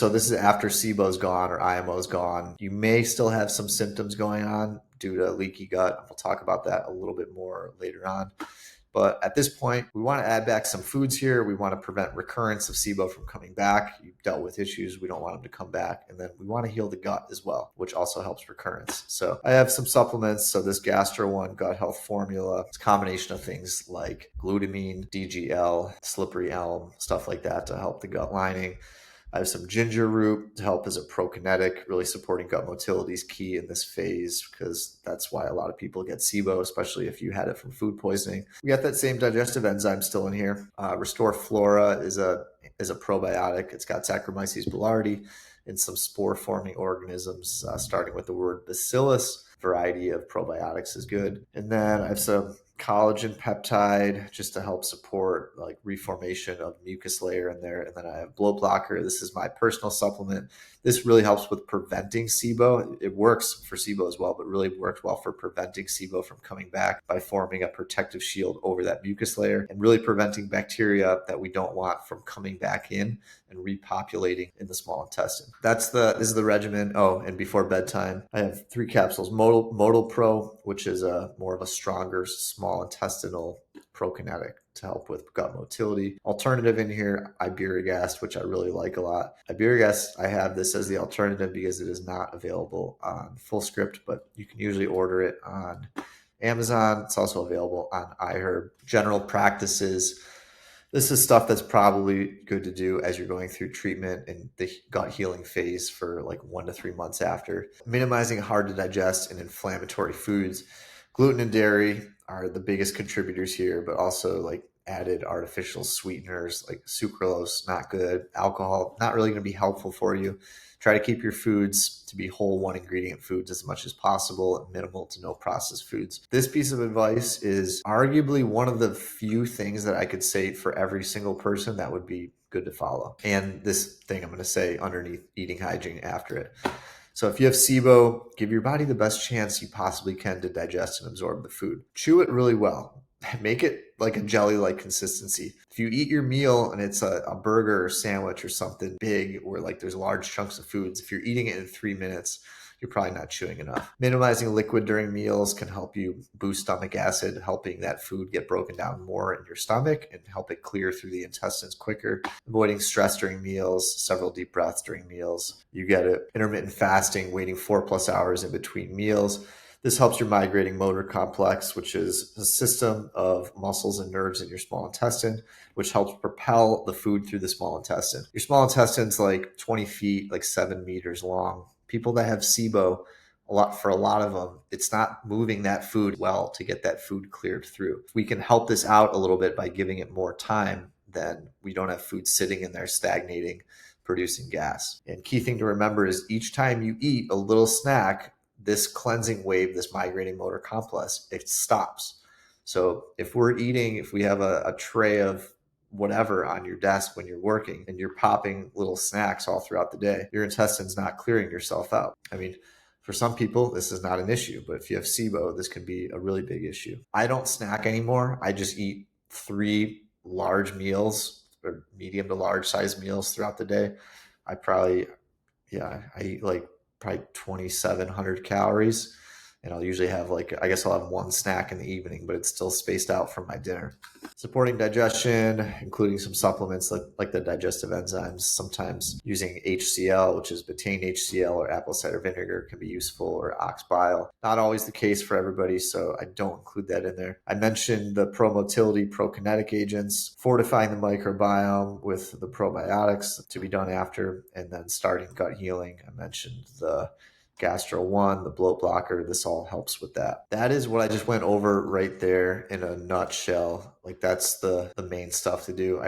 So this is after SIBO's gone or IMO's gone. You may still have some symptoms going on due to leaky gut. We'll talk about that a little bit more later on. But at this point, we want to add back some foods here. We want to prevent recurrence of SIBO from coming back. You've dealt with issues. We don't want them to come back. And then we want to heal the gut as well, which also helps recurrence. So I have some supplements. So this Gastro One Gut Health Formula, it's a combination of things like glutamine, DGL, slippery elm, stuff like that to help the gut lining. I have some ginger root to help as a prokinetic, really supporting gut motility is key in this phase because that's why a lot of people get SIBO, especially if you had it from food poisoning. We got that same digestive enzyme still in here. Restore Flora is a probiotic. It's got Saccharomyces boulardii and some spore-forming organisms, starting with the word bacillus. Variety of probiotics is good. And then I have some collagen peptide just to help support like reformation of mucus layer in there. And then I have bloat blocker. This is my personal supplement. This really helps with preventing SIBO. It works for SIBO as well, but really works well for preventing SIBO from coming back by forming a protective shield over that mucus layer and really preventing bacteria that we don't want from coming back in and repopulating in the small intestine. This is the regimen. Oh, and before bedtime, I have 3 capsules. Modal Pro, which is more of a stronger small intestinal prokinetic to help with gut motility. Alternative in here, Iberogast, which I really like a lot. Iberogast, I have this as the alternative because it is not available on Fullscript, but you can usually order it on Amazon. It's also available on iHerb. General practices. This is stuff that's probably good to do as you're going through treatment and the gut healing phase for like 1 to 3 months after. Minimizing hard to digest and inflammatory foods. Gluten and dairy are the biggest contributors here, but also like added artificial sweeteners like sucralose, not good. Alcohol, not really going to be helpful for you. Try to keep your foods to be whole 1 ingredient foods as much as possible and minimal to no processed foods. This piece of advice is arguably one of the few things that I could say for every single person that would be good to follow. And this thing I'm going to say underneath eating hygiene after it. So if you have SIBO, give your body the best chance you possibly can to digest and absorb the food. Chew it really well. Make it like a jelly-like consistency. If you eat your meal and it's a burger or sandwich or something big where like there's large chunks of foods, if you're eating it in 3 minutes, you're probably not chewing enough. Minimizing liquid during meals can help you boost stomach acid, helping that food get broken down more in your stomach and help it clear through the intestines quicker. Avoiding stress during meals, several deep breaths during meals. You get it. Intermittent fasting, waiting 4+ hours in between meals. This helps your migrating motor complex, which is a system of muscles and nerves in your small intestine, which helps propel the food through the small intestine. Your small intestine's like 20 feet, like 7 meters long. People that have SIBO, for a lot of them, it's not moving that food well to get that food cleared through. If we can help this out a little bit by giving it more time, then we don't have food sitting in there stagnating, producing gas. And key thing to remember is each time you eat a little snack, this cleansing wave, this migrating motor complex, it stops. So if we have a tray of whatever on your desk when you're working and you're popping little snacks all throughout the day, your intestine's not clearing yourself out. I mean, for some people, this is not an issue, but if you have SIBO, this can be a really big issue. I don't snack anymore. I just eat 3 large meals or medium to large size meals throughout the day. I eat like probably 2,700 calories. And I'll usually have I'll have 1 snack in the evening, but it's still spaced out from my dinner. Supporting digestion, including some supplements like the digestive enzymes. Sometimes using HCl, which is betaine HCl or apple cider vinegar can be useful, or ox bile. Not always the case for everybody, so I don't include that in there. I mentioned the pro-motility, prokinetic agents, fortifying the microbiome with the probiotics to be done after, and then starting gut healing. I mentioned the Gastro One, the bloat blocker, this all helps with that. That is what I just went over right there in a nutshell. Like that's the main stuff to do.